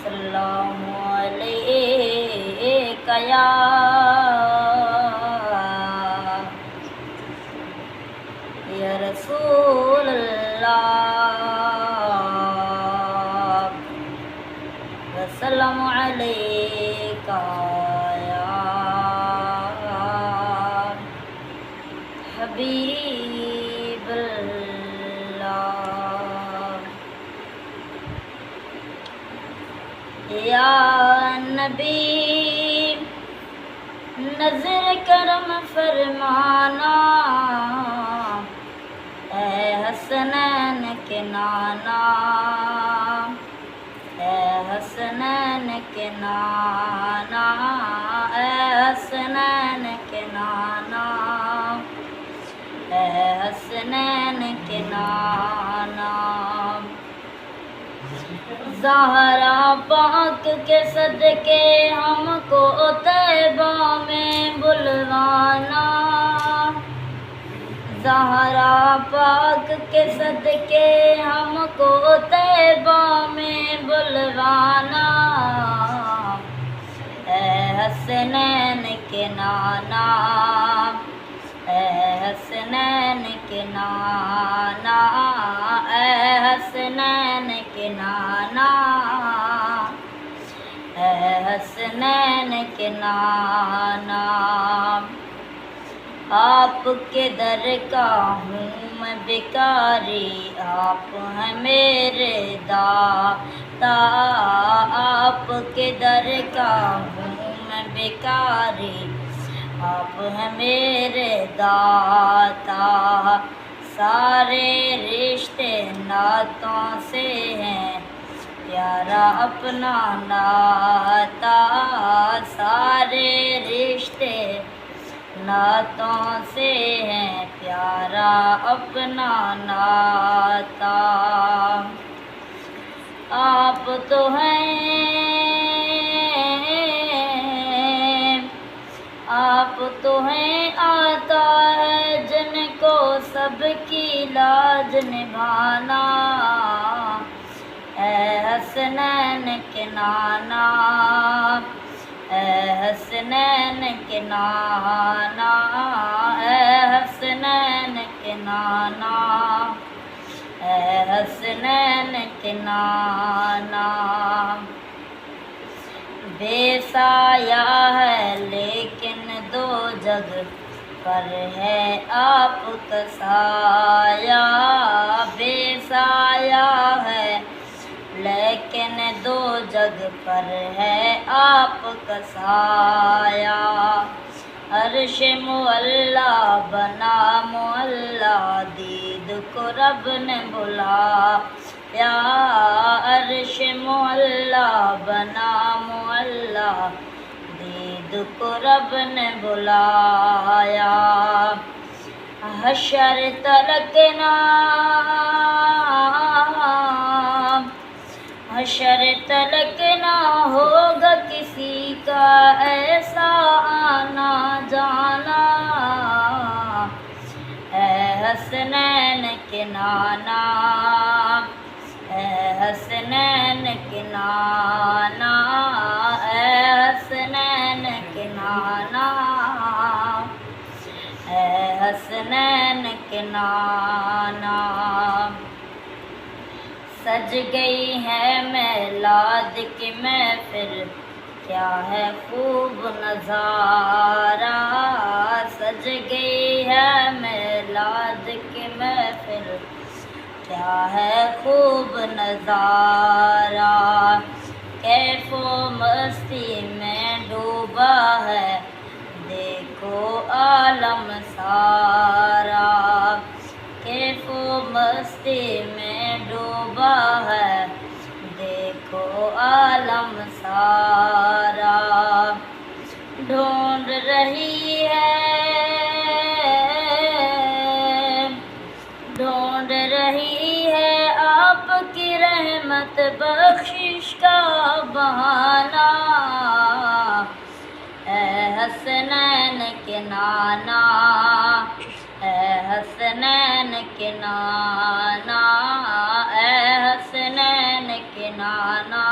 السلام علیکہ یا رسول اللہ، السلام علیکہ یا حبیب اللہ، یا نبی نظر کرم فرمانا، اے حسنین کے نانا، اے حسنین کے نانا، اے حسنین کے نانا، اے حسنین کے نانا، زہرا پاک کے صدقے ہم کو طیبہ میں بلوانا، زہرا پاک کے صدقے ہم کو طیبہ میں بلوانا، اے حسنین کے نانا، اے حسنین کے نانا، اے حسنین کے نانا، اے حسنین کے نانا، آپ کے در کا ہوں میں بھکاری، آپ ہیں میرے داتا، آپ کے در کا ہوں میں بھکاری، آپ ہیں میرے داتا، سارے رشتے ناتوں سے ہیں پیارا اپنا ناتا، سارے رشتے ناتوں سے ہیں پیارا اپنا ناتا، آپ تو ہیں، آپ تو ہیں آتا ہے جن کو سب کی لاج نبھانا، اے حسنین کے نانا، اے حسنین کے نانا، اے حسنین کے نانا، اے حسنین کے نانا، بے سایہ ہے لیکن دو جگ پر ہے آپ کا سایہ، بے سایہ ہے لیکن دو جگ پر ہے آپ کا سایہ، عرش معلا بنا معلا دید کو رب نے بلایا، عرش معلا بنا معلا دید کو رب نے بلایا، حشر تلک حشر تلک نہ ہوگا کسی کا ایسا آنا جانا، اے حسنین کے نانا، اے حسنین کے نانا، اے حسنین کے نانا، اے حسنین کے نانا، سج گئی ہے میلاد کی محفل کیا ہے خوب نظارہ، سج گئی ہے میلاد کی محفل کیا ہے خوب نظارہ، کیف و مستی میں ڈوبا ہے دیکھو عالم سارا، کیف و مستی میں ڈوبا ہے دیکھو عالم سارا، ڈھونڈ رہی ہے آپ کی رحمت بخشش کا بہانہ، اے حسنین کے نانا، اے حسنین کے نانا، اے حسنین کے نانا،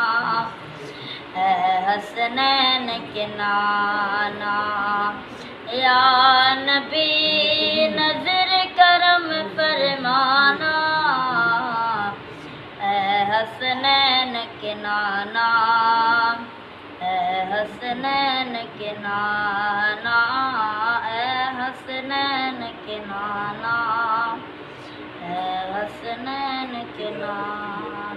حسنین کے نانا، یا نبی نظر کرم فرمانا، اے حسنین کے نانا، اے حسنین کے نانا، اے حسنین کے نانا، اے حسنین کے نانا۔